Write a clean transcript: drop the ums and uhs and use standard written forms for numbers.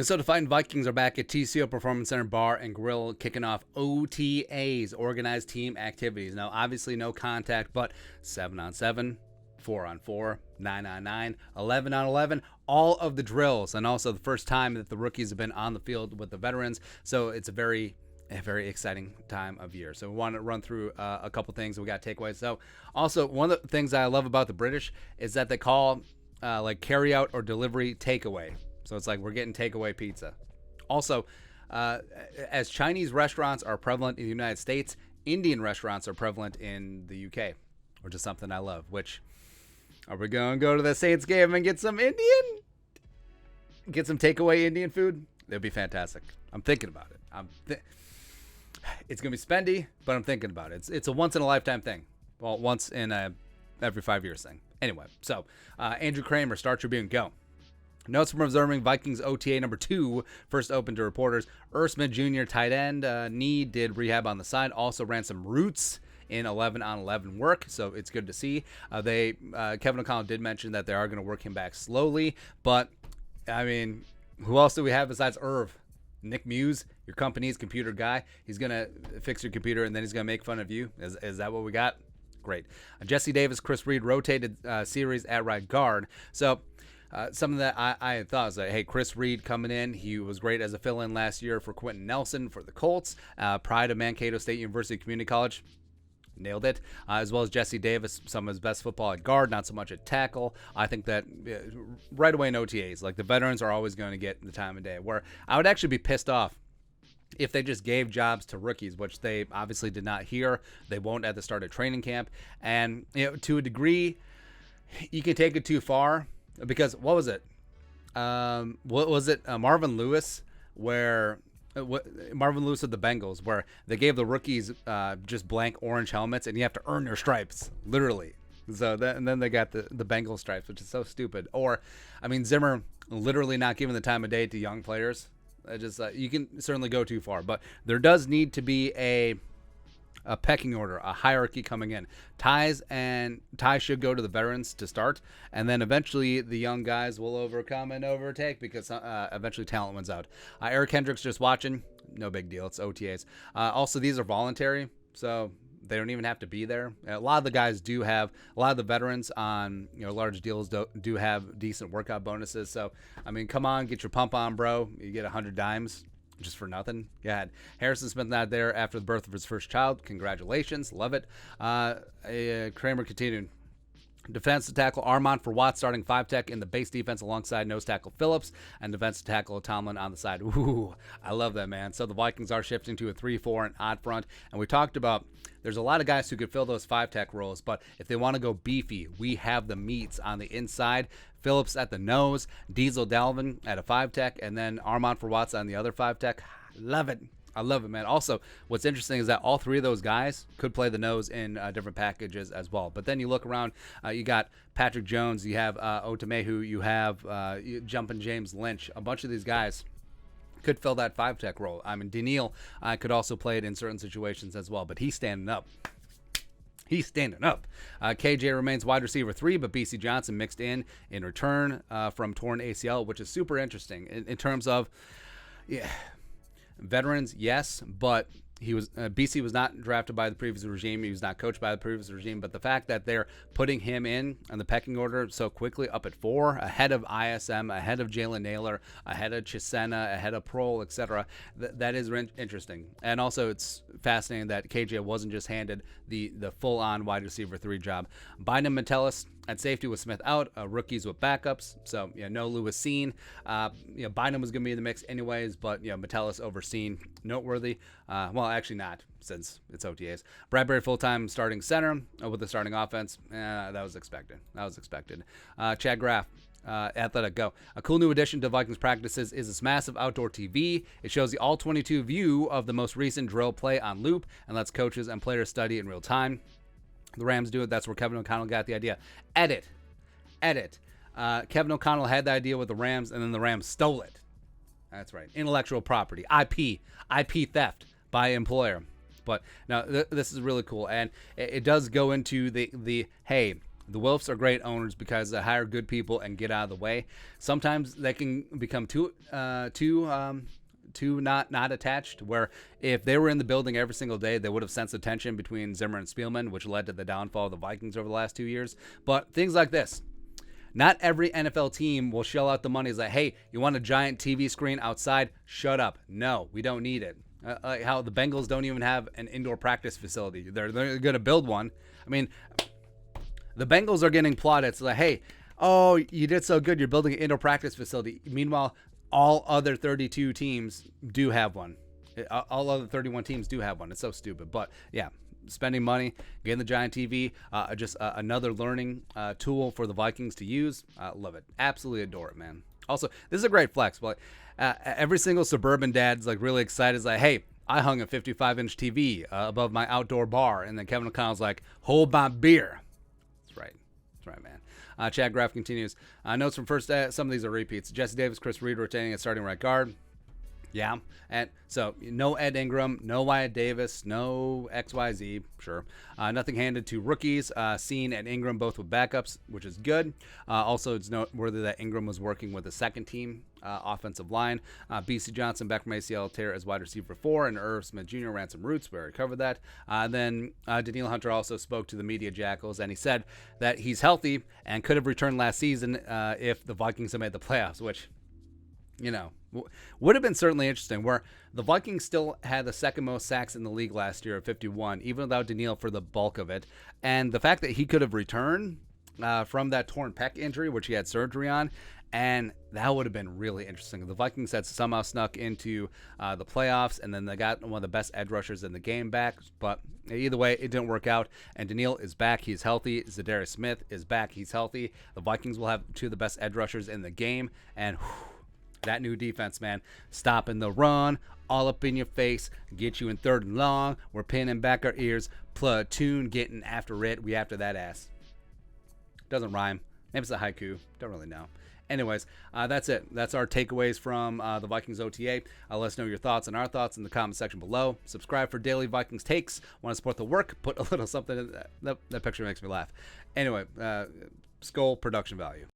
Minnesota Vikings are back at TCO Performance Center Bar and Grill, kicking off OTAs, organized team activities. Now, obviously, no contact, but 7-on-7, 4-on-4, 9-on-9, 11-on-11, all of the drills, and also the first time that the rookies have been on the field with the veterans. So it's a very exciting time of year. So we want to run through a couple things. We got takeaways. So also, one of the things I love about the British is that they call like carry out or delivery takeaway. So it's like we're getting takeaway pizza. Also, as Chinese restaurants are prevalent in the United States, Indian restaurants are prevalent in the UK, which is something I love. Which, are we going to go to the Saints game and get some Indian? Get some takeaway Indian food? That'd be fantastic. I'm thinking about it. It's going to be spendy, but I'm thinking about it. It's a once-in-a-lifetime thing. Well, once in a every 5 years thing. Anyway, so Andrew Kramer, Star Tribune, go. Notes from observing Vikings OTA number 2, first open to reporters. Smith Jr., tight end, knee, did rehab on the side, also ran some routes in 11-on-11 work, so it's good to see. Kevin O'Connell did mention that they are going to work him back slowly, but, I mean, who else do we have besides Irv? Nick Muse, your company's computer guy. He's going to fix your computer, and then he's going to make fun of you. Is that what we got? Great. Jesse Davis, Chris Reed rotated series at right guard. So, something that I had thought was like, hey, Chris Reed coming in. He was great as a fill-in last year for Quentin Nelson for the Colts. Pride of Mankato State University Community College. Nailed it. As well as Jesse Davis, some of his best football at guard, not so much at tackle. I think that right away in OTAs, like the veterans are always going to get the time of day. Where I would actually be pissed off if they just gave jobs to rookies, which they obviously did not here. They won't at the start of training camp. And to a degree, you can take it too far. Because what was it? Marvin Lewis, where Marvin Lewis of the Bengals, where they gave the rookies just blank orange helmets, and you have to earn your stripes, literally. So and then they got the Bengals stripes, which is so stupid. Or, I mean, Zimmer literally not giving the time of day to young players. You can certainly go too far, but there does need to be a pecking order, a hierarchy coming in. Ties should go to the veterans to start, and then eventually the young guys will overcome and overtake because eventually talent wins out. Eric Hendricks just watching, no big deal. It's OTAs. Also, these are voluntary, so they don't even have to be there. A lot of the guys do have, a lot of the veterans on large deals do have decent workout bonuses. So, I mean, come on, get your pump on, bro. You get 100 dimes. Just for nothing. Yeah, Harrison Smith not there after the birth of his first child. Congratulations. Love it. Kramer continued. Defensive tackle Armand for Watts starting 5-tech in the base defense alongside nose tackle Phillips and defensive tackle Tomlin on the side. Ooh, I love that, man. So the Vikings are shifting to a 3-4 and odd front. And we talked about there's a lot of guys who could fill those 5-tech roles, but if they want to go beefy, we have the meats on the inside. Phillips at the nose, Diesel Dalvin at a 5-tech, and then Armand for Watts on the other 5-tech. Love it. I love it, man. Also, what's interesting is that all three of those guys could play the nose in different packages as well. But then you look around, you got Patrick Jones, you have Otomehu, you have Jumpin' James Lynch. A bunch of these guys could fill that 5-tech role. I mean, Daniil could also play it in certain situations as well, but he's standing up. He's standing up. KJ remains wide receiver 3, but BC Johnson mixed in return from torn ACL, which is super interesting in terms of, veterans, yes, but BC was not drafted by the previous regime. He was not coached by the previous regime. But the fact that they're putting him in on the pecking order so quickly, up at 4, ahead of ISM, ahead of Jalen Naylor, ahead of Chisena, ahead of Prohl, etc., that is interesting. And also, it's fascinating that KJ wasn't just handed the full-on wide receiver 3 job. Bynum Metellus at safety with Smith out, rookies with backups. So, no Lewis Seen. Bynum was going to be in the mix anyways, but, Metellus over Seen. Noteworthy. Well, actually not, since it's OTAs. Bradbury full-time starting center with the starting offense. That was expected. Chad Graff. Athletic, go. A cool new addition to Vikings practices is this massive outdoor TV. It shows the all-22 view of the most recent drill play on loop and lets coaches and players study in real time. The Rams do it. That's where Kevin O'Connell got the idea. Edit. Kevin O'Connell had the idea with the Rams, and then the Rams stole it. That's right. Intellectual property. IP theft by employer. But now this is really cool, and it does go into the hey, The Wilfs are great owners because they hire good people and get out of the way. Sometimes they can become too not attached, where if they were in the building every single day, they would have sensed the tension between Zimmer and Spielman, which led to the downfall of the Vikings over the last 2 years. But things like this. Not every NFL team will shell out the money. It's like, hey, you want a giant TV screen outside? Shut up. No, we don't need it. Like how the Bengals don't even have an indoor practice facility. They're going to build one. I mean, the Bengals are getting plaudits. It's like, hey, oh, you did so good. You're building an indoor practice facility. Meanwhile, all other 32 teams do have one. All other 31 teams do have one. It's so stupid. But, yeah, spending money, getting the giant TV, just another learning tool for the Vikings to use. Love it. Absolutely adore it, man. Also, this is a great flex. But every single suburban dad's like really excited. It's like, hey, I hung a 55-inch TV above my outdoor bar. And then Kevin O'Connell's like, hold my beer. That's right. That's right, man. Chad Graff continues. Notes from first, some of these are repeats. Jesse Davis, Chris Reed retaining at starting right guard. Yeah. And so no Ed Ingram, no Wyatt Davis, no XYZ. Sure. Nothing handed to rookies. Seen and Ingram both with backups, which is good. Also, it's noteworthy that Ingram was working with the second team offensive line. BC Johnson back from ACL tear as wide receiver 4, and Irv Smith Jr. ran some routes. We already covered that. Then Daniil Hunter also spoke to the media jackals, and he said that he's healthy and could have returned last season if the Vikings had made the playoffs, which, you know, would have been certainly interesting, where the Vikings still had the second most sacks in the league last year at 51, even without Daniil for the bulk of it. And the fact that he could have returned from that torn pec injury, which he had surgery on, and that would have been really interesting. The Vikings had somehow snuck into the playoffs, and then they got one of the best edge rushers in the game back. But either way, it didn't work out. And Daniil is back. He's healthy. Zadarius Smith is back. He's healthy. The Vikings will have two of the best edge rushers in the game. And that new defense, man, stopping the run, all up in your face, get you in 3rd and long. We're pinning back our ears. Platoon getting after it. We after that ass. Doesn't rhyme. Maybe it's a haiku. Don't really know. Anyways, that's it. That's our takeaways from the Vikings OTA. Let us know your thoughts and our thoughts in the comment section below. Subscribe for daily Vikings takes. Want to support the work? Put a little something in that picture makes me laugh. Anyway, Skull production value.